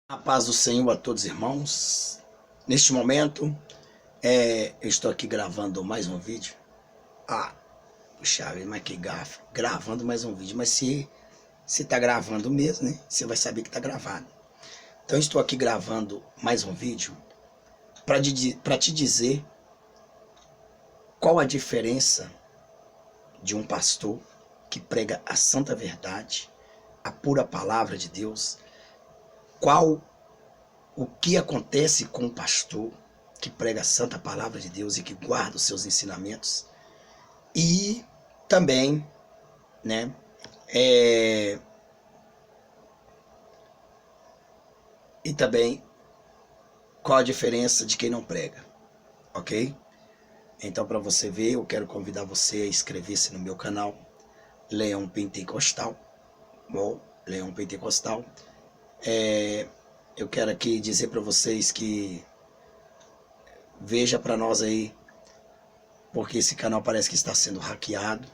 A paz do Senhor a todos, irmãos. Neste momento, eu estou aqui gravando mais um vídeo. Puxa vida, mas que gafa. Gravando mais um vídeo. Mas se tá gravando mesmo, né? Você vai saber que tá gravado. Então, eu estou aqui gravando mais um vídeo para te dizer qual a diferença de um pastor que prega a santa verdade, a pura palavra de Deus. O que acontece com o pastor que prega a santa palavra de Deus e que guarda os seus ensinamentos. E também, né, qual a diferença de quem não prega, ok? Então, para você ver, eu quero convidar você a inscrever-se no meu canal Leão Pentecostal. Bom, Leão Pentecostal. Eu quero aqui dizer para vocês que veja para nós aí, porque esse canal parece que está sendo hackeado.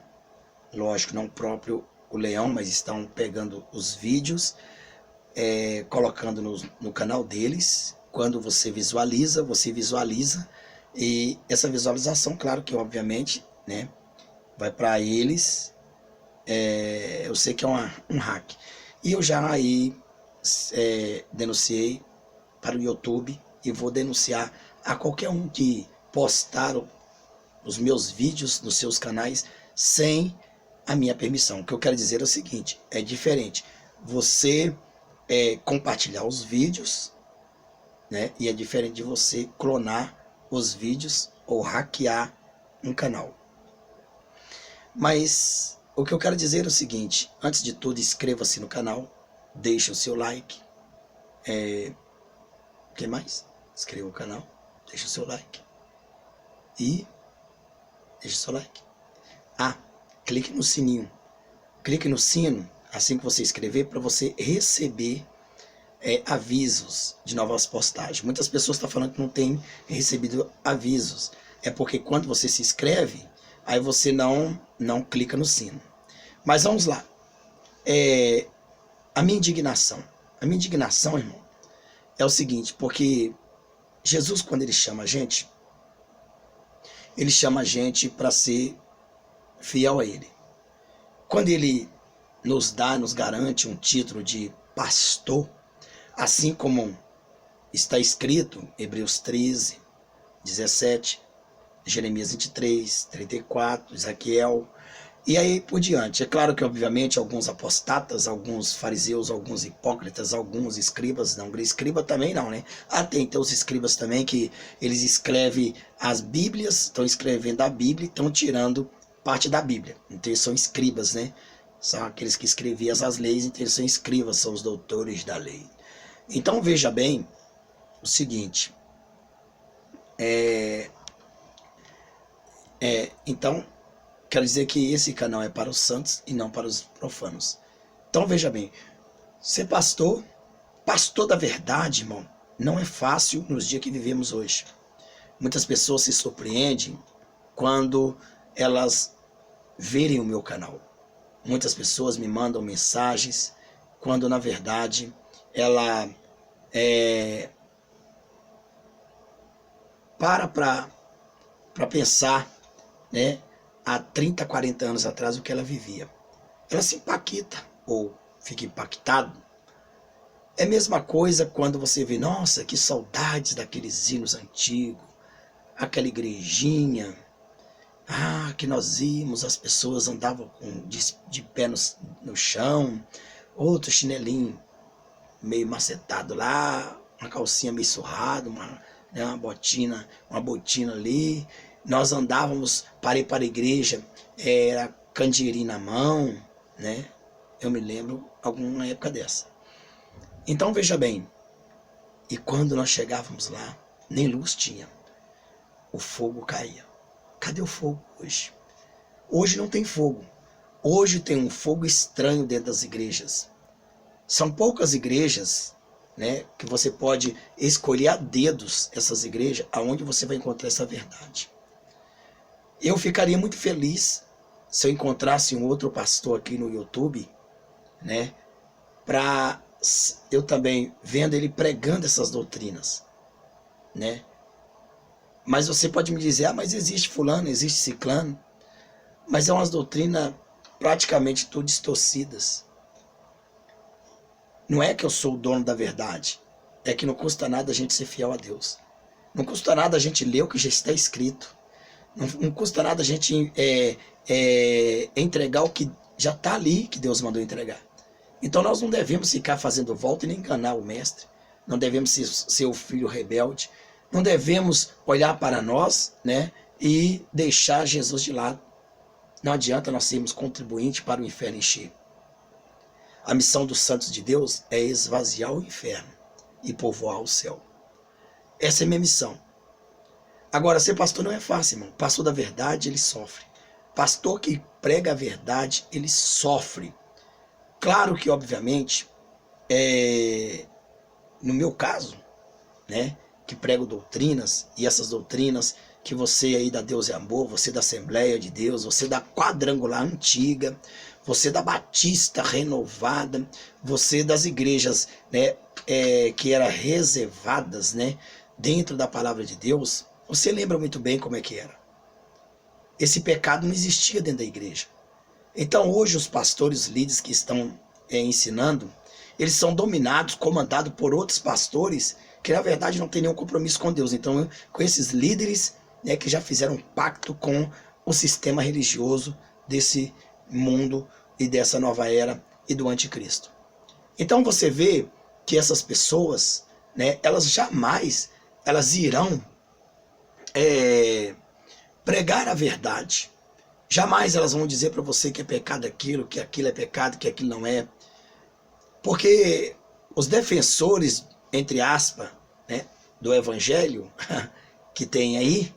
Lógico, não próprio o Leão, mas estão pegando os vídeos, colocando no canal deles. Quando você visualiza, e essa visualização, claro que obviamente, né, vai para eles. Eu sei que é um hack. E eu já aí denunciei para o YouTube e vou denunciar a qualquer um que postar os meus vídeos nos seus canais sem a minha permissão. O que eu quero dizer é o seguinte: é diferente você compartilhar os vídeos, né? E é diferente de você clonar os vídeos ou hackear um canal. Mas o que eu quero dizer é o seguinte: antes de tudo, inscreva-se no canal, deixe o seu like. O que mais? Inscreva o canal, deixe o seu like. E deixe o seu like. Clique no sininho. Clique no sino assim que você inscrever, para você receber avisos de novas postagens. Muitas pessoas estão falando que não tem recebido avisos. É porque quando você se inscreve, aí você não clica no sino. Mas vamos lá. A minha indignação, irmão, é o seguinte: porque Jesus, quando ele chama a gente para ser fiel a ele. Quando ele nos garante um título de pastor, assim como está escrito em Hebreus 13, 17, Jeremias 23, 34, Ezequiel, e aí por diante. É claro que, obviamente, alguns apostatas, alguns fariseus, alguns hipócritas, alguns escribas, não, escriba também não, né? Tem então os escribas também, que eles escrevem as Bíblias, estão escrevendo a Bíblia e estão tirando parte da Bíblia. Então eles são escribas, né? São aqueles que escreviam as leis, então eles são escribas, são os doutores da lei. Então veja bem o seguinte, então quero dizer que esse canal é para os santos e não para os profanos. Então veja bem, ser pastor da verdade, irmão, não é fácil nos dias que vivemos hoje. Muitas pessoas se surpreendem quando elas verem o meu canal. Muitas pessoas me mandam mensagens quando na verdade ela para pensar, né, há 30, 40 anos atrás o que ela vivia. Ela se impacta ou fica impactado. É a mesma coisa quando você vê, nossa, que saudades daqueles hinos antigos, aquela igrejinha, que nós íamos, as pessoas andavam de pé no chão, outro chinelinho meio macetado lá, uma calcinha meio surrada, uma botina ali. Nós andávamos para ir para a igreja, era candeeirinho na mão, né? Eu me lembro alguma época dessa. Então veja bem, e quando nós chegávamos lá, nem luz tinha, o fogo caía. Cadê o fogo hoje? Hoje não tem fogo. Hoje tem um fogo estranho dentro das igrejas. São poucas igrejas, né, que você pode escolher a dedos essas igrejas aonde você vai encontrar essa verdade. Eu ficaria muito feliz se eu encontrasse um outro pastor aqui no YouTube, né, para eu também vendo ele pregando essas doutrinas, né? Mas você pode me dizer, ah, mas existe fulano, existe ciclano, mas é umas doutrinas praticamente tudo distorcidas. Não é que eu sou o dono da verdade, é que não custa nada a gente ser fiel a Deus. Não custa nada a gente ler o que já está escrito. Não custa nada a gente entregar o que já está ali, que Deus mandou entregar. Então nós não devemos ficar fazendo volta e nem enganar o mestre. Não devemos ser o filho rebelde. Não devemos olhar para nós, né, e deixar Jesus de lado. Não adianta nós sermos contribuintes para o inferno encher. A missão dos santos de Deus é esvaziar o inferno e povoar o céu. Essa é a minha missão. Agora, ser pastor não é fácil, irmão. Pastor da verdade, ele sofre. Pastor que prega a verdade, ele sofre. Claro que, obviamente, no meu caso, né, que prego doutrinas, e essas doutrinas que você aí da Deus é Amor, você da Assembleia de Deus, você da Quadrangular Antiga, você da Batista Renovada, você das igrejas, né, que eram reservadas, né, dentro da Palavra de Deus, você lembra muito bem como é que era. Esse pecado não existia dentro da igreja. Então hoje os pastores, líderes que estão ensinando, eles são dominados, comandados por outros pastores que na verdade não têm nenhum compromisso com Deus. Então com esses líderes, né, que já fizeram um pacto com o sistema religioso desse mundo e dessa nova era e do anticristo. Então você vê que essas pessoas, né, elas jamais irão pregar a verdade. Jamais elas vão dizer para você que é pecado aquilo, que aquilo é pecado, que aquilo não é. Porque os defensores, entre aspas, né, do evangelho que tem aí,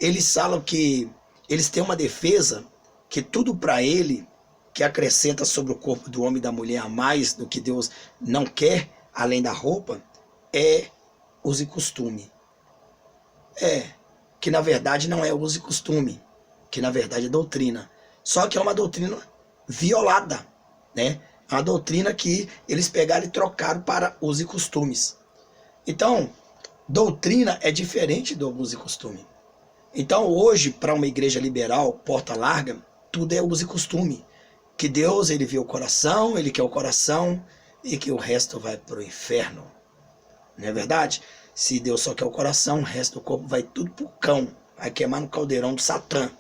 eles falam que eles têm uma defesa que tudo para ele, que acrescenta sobre o corpo do homem e da mulher a mais do que Deus não quer, além da roupa, é uso e costume. Que na verdade não é uso e costume, que na verdade é doutrina. Só que é uma doutrina violada, né? É uma doutrina que eles pegaram e trocaram para uso e costumes. Então, doutrina é diferente do uso e costume. Então, hoje, para uma igreja liberal, porta larga, tudo é uso e costume. Que Deus, ele vê o coração, ele quer o coração, e que o resto vai para o inferno. Não é verdade? Se Deus só quer o coração, o resto do corpo vai tudo pro cão, vai queimar no caldeirão do Satã.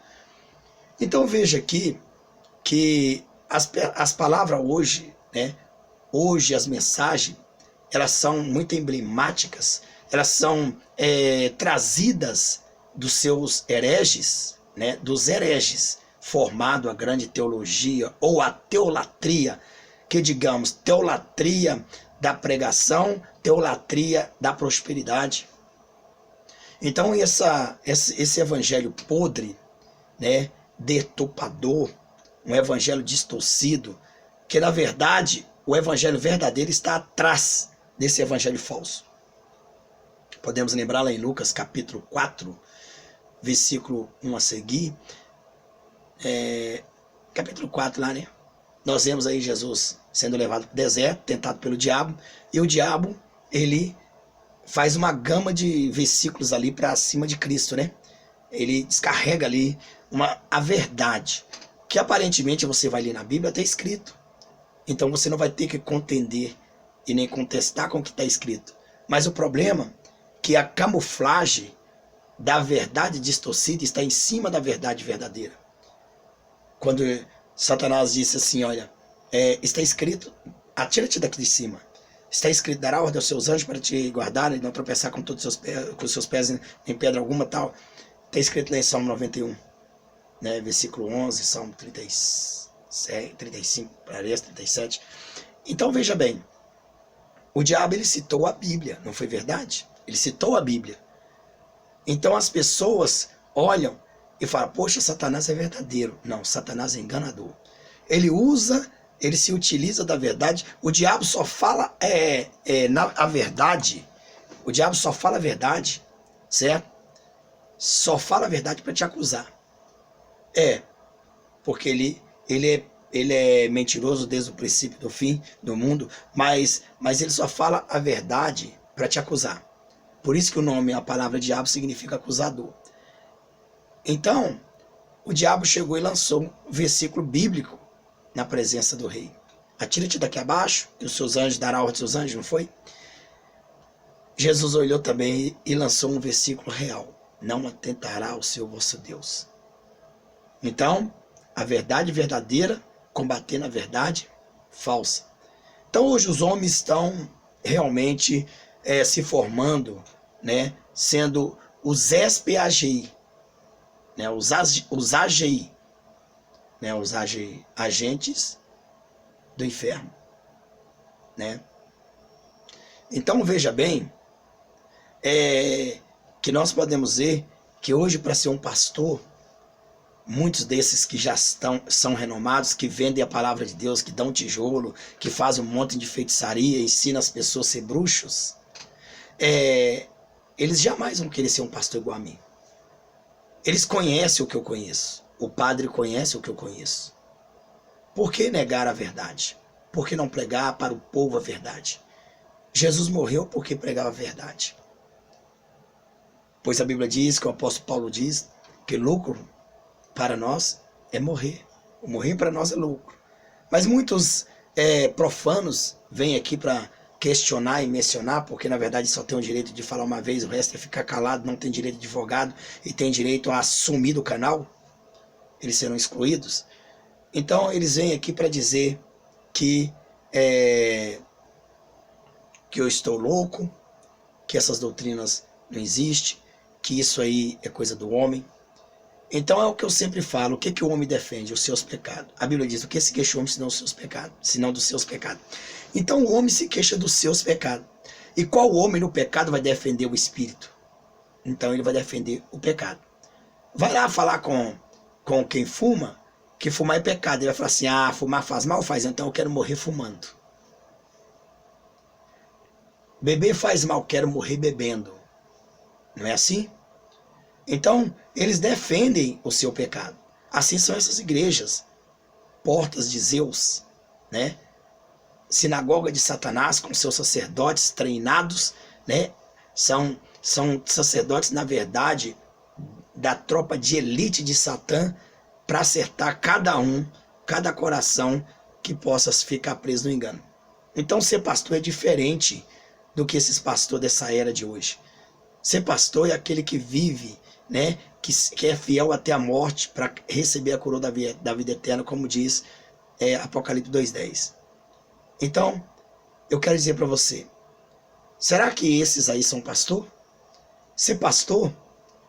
Então veja aqui que as palavras hoje, né? Hoje as mensagens, elas são muito emblemáticas, elas são trazidas dos seus hereges, né? Dos hereges, formado a grande teologia ou a teolatria, que digamos, teolatria da pregação, teolatria da prosperidade. Então esse evangelho podre, né, deturpador, um evangelho distorcido, que na verdade o evangelho verdadeiro está atrás desse evangelho falso. Podemos lembrar lá em Lucas capítulo 4, versículo 1 a seguir, capítulo 4 lá, né? Nós vemos aí Jesus sendo levado para o deserto, tentado pelo diabo, e o diabo, ele faz uma gama de versículos ali para cima de Cristo, né? Ele descarrega ali a verdade, que aparentemente você vai ler na Bíblia, está escrito. Então você não vai ter que contender e nem contestar com o que está escrito. Mas o problema é que a camuflagem da verdade distorcida está em cima da verdade verdadeira. Quando Satanás disse assim, olha, está escrito, atira-te daqui de cima. Está escrito, dará ordem aos seus anjos para te guardar e não tropeçar com todos os seus pés em pedra alguma, tal. Está escrito lá em Salmo 91, né, versículo 11, Salmo 35, parece 37. Então veja bem, o diabo ele citou a Bíblia, não foi verdade? Ele citou a Bíblia. Então as pessoas olham e falam, poxa, Satanás é verdadeiro. Não, Satanás é enganador. Ele se utiliza da verdade. O diabo só fala a verdade. O diabo só fala a verdade, certo? Só fala a verdade para te acusar. Porque ele ele é mentiroso desde o princípio do fim do mundo, mas ele só fala a verdade para te acusar. Por isso que o nome, a palavra diabo, significa acusador. Então, o diabo chegou e lançou um versículo bíblico na presença do rei. Atira-te daqui abaixo, e os seus anjos dará ordem aos seus anjos, não foi? Jesus olhou também e lançou um versículo real. Não atentará ao Senhor vosso Deus. Então, a verdade verdadeira combatendo a verdade falsa. Então, hoje os homens estão realmente se formando, né, sendo os SPAGI, né, os AGI, né, os AGI, agentes do inferno, né? Então, veja bem, que nós podemos ver que hoje, para ser um pastor, muitos desses que já são renomados, que vendem a palavra de Deus, que dão tijolo, que fazem um monte de feitiçaria, ensinam as pessoas a ser bruxos, eles jamais vão querer ser um pastor igual a mim. Eles conhecem o que eu conheço. O padre conhece o que eu conheço. Por que negar a verdade? Por que não pregar para o povo a verdade? Jesus morreu porque pregava a verdade. Pois a Bíblia diz, que o apóstolo Paulo diz, que lucro para nós é morrer. O morrer para nós é lucro. Mas muitos profanos vêm aqui para questionar e mencionar, porque na verdade só tem o direito de falar uma vez, o resto é ficar calado, não tem direito de advogado e tem direito a sumir do canal. Eles serão excluídos. Então eles vêm aqui para dizer que eu estou louco, que essas doutrinas não existem, que isso aí é coisa do homem. Então é o que eu sempre falo, o que o homem defende? Os seus pecados. A Bíblia diz, o que se queixa o homem senão os seus pecados? Senão dos seus pecados. Então o homem se queixa dos seus pecados. E qual homem no pecado vai defender o espírito? Então ele vai defender o pecado. Vai lá falar com quem fuma, que fumar é pecado. Ele vai falar assim, fumar faz mal? Faz, então eu quero morrer fumando. Beber faz mal, quero morrer bebendo. Não é assim? Então, eles defendem o seu pecado. Assim são essas igrejas. Portas de Zeus, né? Sinagoga de Satanás, com seus sacerdotes treinados, né? São sacerdotes, na verdade, da tropa de elite de Satã, para acertar cada coração que possa ficar preso no engano. Então, ser pastor é diferente do que esses pastores dessa era de hoje. Ser pastor é aquele que vive, né, que é fiel até a morte para receber a coroa da vida eterna, como diz Apocalipse 2:10. Então, eu quero dizer para você, será que esses aí são pastor? Ser pastor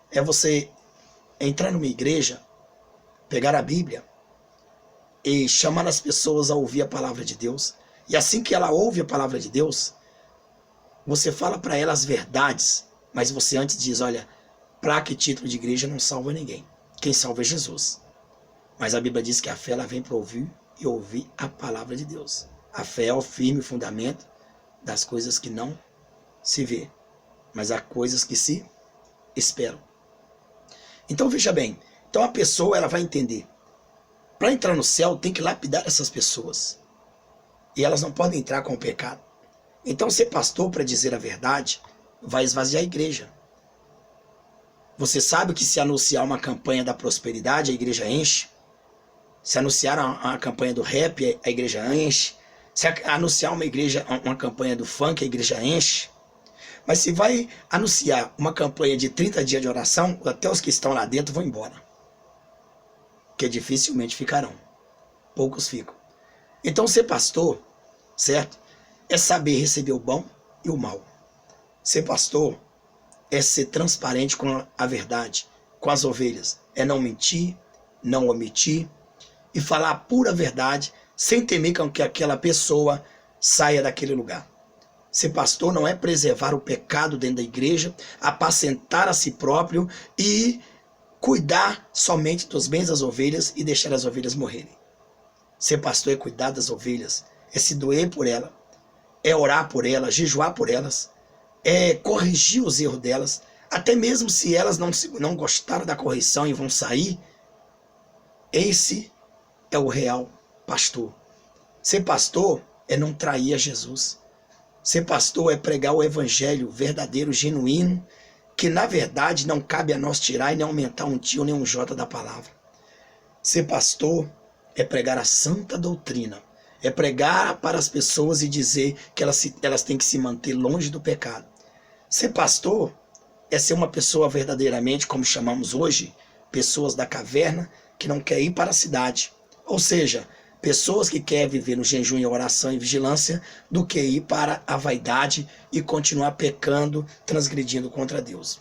é você entrar numa igreja, pegar a Bíblia e chamar as pessoas a ouvir a palavra de Deus. E assim que ela ouve a palavra de Deus, você fala para ela as verdades, mas você antes diz, olha, placa e título de igreja não salva ninguém. Quem salva é Jesus. Mas a Bíblia diz que a fé ela vem para ouvir e ouvir a palavra de Deus. A fé é o firme fundamento das coisas que não se vê, mas há coisas que se esperam. Então veja bem, então a pessoa ela vai entender. Para entrar no céu tem que lapidar essas pessoas. E elas não podem entrar com o pecado. Então ser pastor para dizer a verdade vai esvaziar a igreja. Você sabe que se anunciar uma campanha da prosperidade, a igreja enche. Se anunciar a campanha do rap, a igreja enche. Se anunciar uma campanha do funk, a igreja enche. Mas se vai anunciar uma campanha de 30 dias de oração, até os que estão lá dentro vão embora. Que dificilmente ficarão. Poucos ficam. Então ser pastor, certo? É saber receber o bom e o mal. Ser pastor é ser transparente com a verdade, com as ovelhas. É não mentir, não omitir e falar a pura verdade sem temer que aquela pessoa saia daquele lugar. Ser pastor não é preservar o pecado dentro da igreja, apacentar a si próprio e cuidar somente dos bens das ovelhas e deixar as ovelhas morrerem. Ser pastor é cuidar das ovelhas, é se doer por elas, é orar por elas, jejuar por elas, é corrigir os erros delas, até mesmo se elas não gostaram da correção e vão sair. Esse é o real pastor. Ser pastor é não trair a Jesus. Ser pastor é pregar o evangelho verdadeiro, genuíno, que na verdade não cabe a nós tirar e nem aumentar um tio nem um jota da palavra. Ser pastor é pregar a santa doutrina, é pregar para as pessoas e dizer que elas têm que se manter longe do pecado. Ser pastor é ser uma pessoa verdadeiramente, como chamamos hoje, pessoas da caverna que não quer ir para a cidade. Ou seja, pessoas que querem viver no jejum e oração e vigilância do que ir para a vaidade e continuar pecando, transgredindo contra Deus.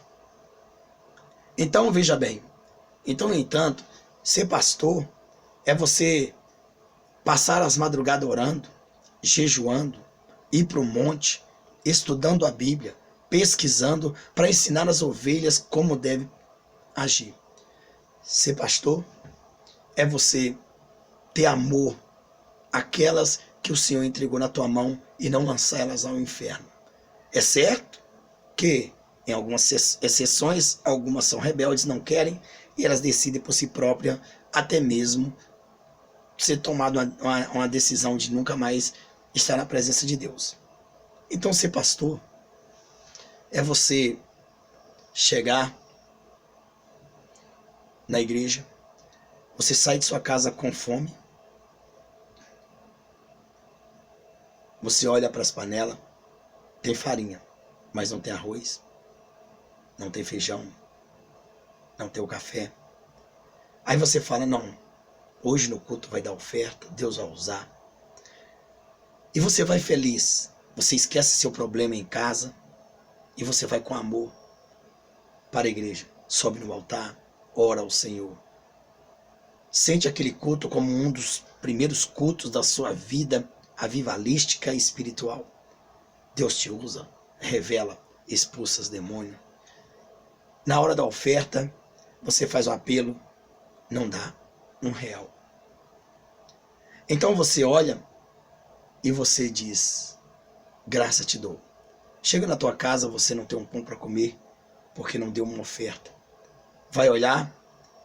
Então, veja bem. Então, no entanto, ser pastor é você passar as madrugadas orando, jejuando, ir para o monte, estudando a Bíblia, pesquisando para ensinar as ovelhas como deve agir. Ser pastor é você ter amor àquelas que o Senhor entregou na tua mão e não lançar elas ao inferno. É certo que em algumas exceções, algumas são rebeldes, não querem, e elas decidem por si próprias até mesmo ser tomado uma decisão de nunca mais estar na presença de Deus. Então ser pastor é você chegar na igreja, você sai de sua casa com fome, você olha para as panelas, tem farinha, mas não tem arroz, não tem feijão, não tem o café. Aí você fala, não, hoje no culto vai dar oferta, Deus vai usar. E você vai feliz, você esquece seu problema em casa e você vai com amor para a igreja, sobe no altar, ora ao Senhor. Sente aquele culto como um dos primeiros cultos da sua vida avivalística e espiritual. Deus te usa, revela, expulsa os demônios. Na hora da oferta, você faz o apelo, não dá R$1. Então você olha e você diz, graça te dou. Chega na tua casa, você não tem um pão para comer, porque não deu uma oferta. Vai olhar,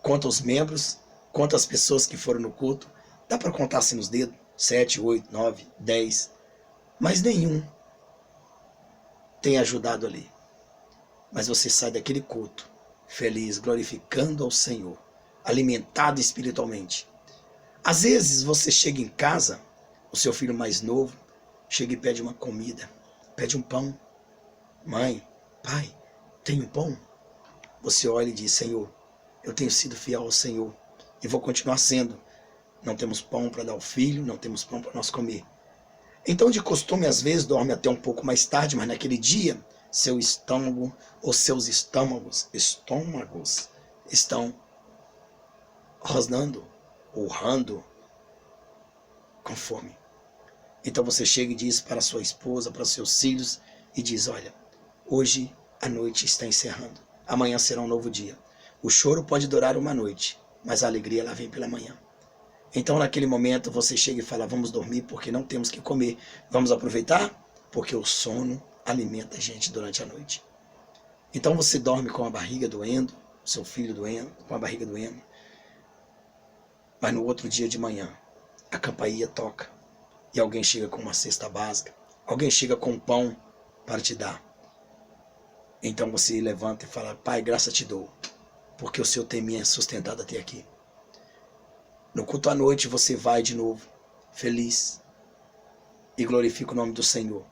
conta os membros, conta as pessoas que foram no culto, dá para contar assim nos dedos, 7, 8, 9, 10, mas nenhum tem ajudado ali. Mas você sai daquele culto, feliz, glorificando ao Senhor, alimentado espiritualmente. Às vezes você chega em casa, o seu filho mais novo, chega e pede uma comida, pede um pão. Mãe, pai, tem um pão? Você olha e diz, Senhor, eu tenho sido fiel ao Senhor e vou continuar sendo. Não temos pão para dar ao filho, não temos pão para nós comer. Então, de costume, às vezes, dorme até um pouco mais tarde, mas naquele dia, seu estômago ou seus estômagos estão rosnando, urrando com fome. Então você chega e diz para sua esposa, para seus filhos, e diz, olha, hoje a noite está encerrando, amanhã será um novo dia. O choro pode durar uma noite, mas a alegria ela vem pela manhã. Então naquele momento você chega e fala, vamos dormir porque não temos que comer. Vamos aproveitar? Porque o sono alimenta a gente durante a noite. Então você dorme com a barriga doendo, seu filho doendo, com a barriga doendo. Mas no outro dia de manhã, a campainha toca e alguém chega com uma cesta básica, alguém chega com um pão para te dar. Então você levanta e fala, Pai, graça te dou, porque o Senhor tem me sustentado até aqui. No culto à noite você vai de novo, feliz, e glorifica o nome do Senhor.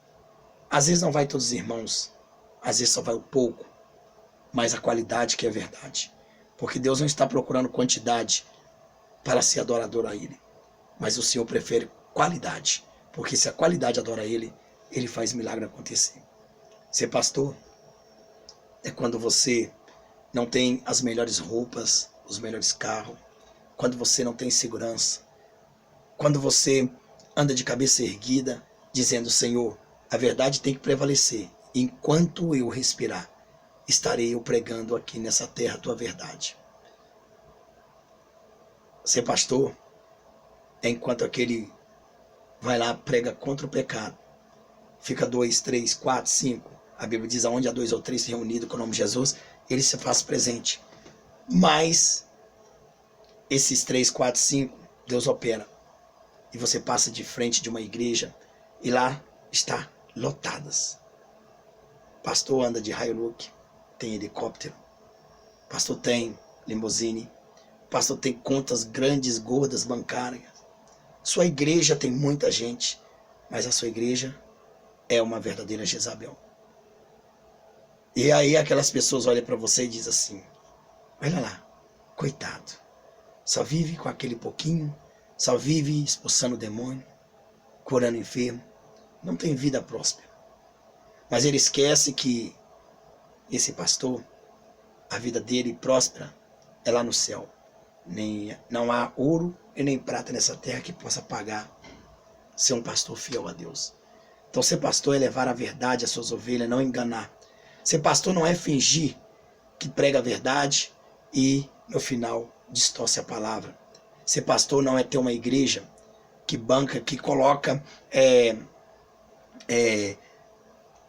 Às vezes não vai todos os irmãos, às vezes só vai o pouco, mas a qualidade que é verdade. Porque Deus não está procurando quantidade para ser adorador a Ele, mas o Senhor prefere qualidade, porque se a qualidade adora Ele, Ele faz milagre acontecer. Ser pastor é quando você não tem as melhores roupas, os melhores carros, quando você não tem segurança, quando você anda de cabeça erguida, dizendo, Senhor, a verdade tem que prevalecer. Enquanto eu respirar, estarei eu pregando aqui nessa terra a tua verdade. Ser pastor é enquanto aquele vai lá, prega contra o pecado. Fica 2, 3, 4, 5. A Bíblia diz, aonde há 2 ou 3 reunidos com o nome de Jesus, ele se faz presente. Mas esses 3, 4, 5, Deus opera. e você passa de frente de uma igreja e lá está lotadas. Pastor anda de Hilux, tem helicóptero, pastor tem limusine, pastor tem contas grandes, gordas, bancárias. Sua igreja tem muita gente, mas a sua igreja é uma verdadeira Jezabel. E aí aquelas pessoas olham para você e dizem assim, olha lá, coitado, só vive com aquele pouquinho, só vive expulsando o demônio, curando o enfermo, não tem vida próspera. Mas ele esquece que esse pastor, a vida dele próspera é lá no céu. Não há ouro e nem prata nessa terra que possa pagar ser um pastor fiel a Deus. Então ser pastor é levar a verdade às suas ovelhas, não enganar. Ser pastor não é fingir que prega a verdade e no final distorce a palavra. Ser pastor não é ter uma igreja que banca, que coloca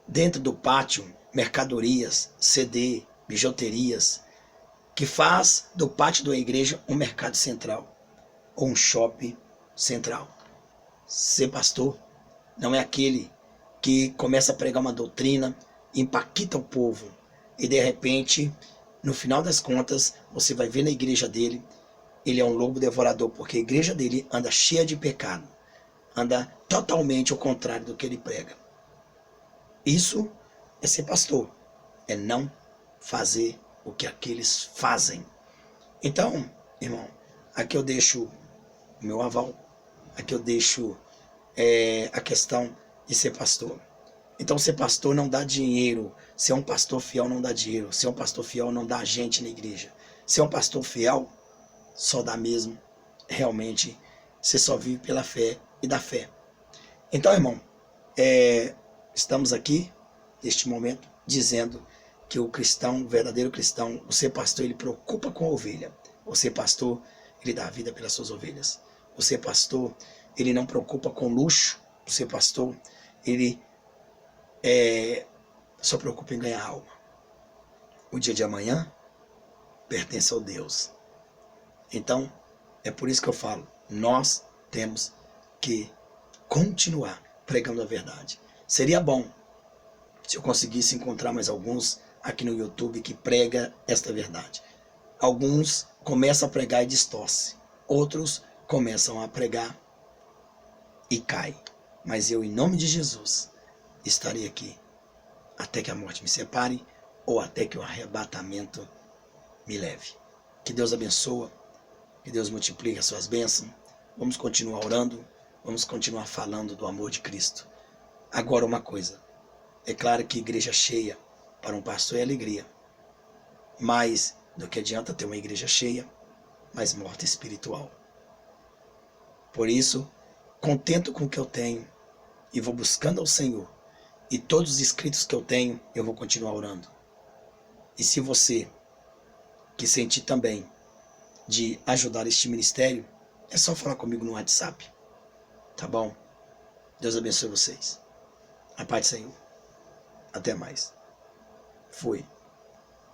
dentro do pátio mercadorias, CD, bijuterias, que faz do pátio da igreja um mercado central ou um shopping central. Ser pastor não é aquele que começa a pregar uma doutrina, impacta o povo e de repente, no final das contas, você vai ver na igreja dele, ele é um lobo devorador, porque a igreja dele anda cheia de pecado, anda totalmente ao contrário do que ele prega. Isso é ser pastor, é não fazer o que aqueles fazem. Então, irmão, aqui eu deixo o meu aval, aqui eu deixo a questão de ser pastor. Então ser pastor não dá dinheiro, ser um pastor fiel não dá dinheiro, ser um pastor fiel não dá gente na igreja. Ser um pastor fiel só dá mesmo, realmente, você só vive pela fé e da fé. Então, irmão, estamos aqui, neste momento, dizendo que o cristão, o verdadeiro cristão, o ser pastor, ele preocupa com a ovelha. O ser pastor, ele dá a vida pelas suas ovelhas. O ser pastor, ele não preocupa com luxo. O ser pastor, ele só preocupa em ganhar alma. O dia de amanhã pertence ao Deus. Então, é por isso que eu falo, nós temos que continuar pregando a verdade. Seria bom se eu conseguisse encontrar mais alguns aqui no YouTube que prega esta verdade. Alguns começam a pregar e distorce. Outros começam a pregar e cai. Mas eu, em nome de Jesus, estarei aqui até que a morte me separe ou até que o arrebatamento me leve. Que Deus abençoe, que Deus multiplique as suas bênçãos. Vamos continuar orando, vamos continuar falando do amor de Cristo. Agora uma coisa, é claro que igreja cheia para um pastor é alegria, mas do que adianta ter uma igreja cheia, mas morta espiritual. Por isso, contento com o que eu tenho e vou buscando ao Senhor, e todos os inscritos que eu tenho, eu vou continuar orando. E se você que sentir também de ajudar este ministério, é só falar comigo no WhatsApp, tá bom? Deus abençoe vocês. A paz do Senhor. Até mais. Fui.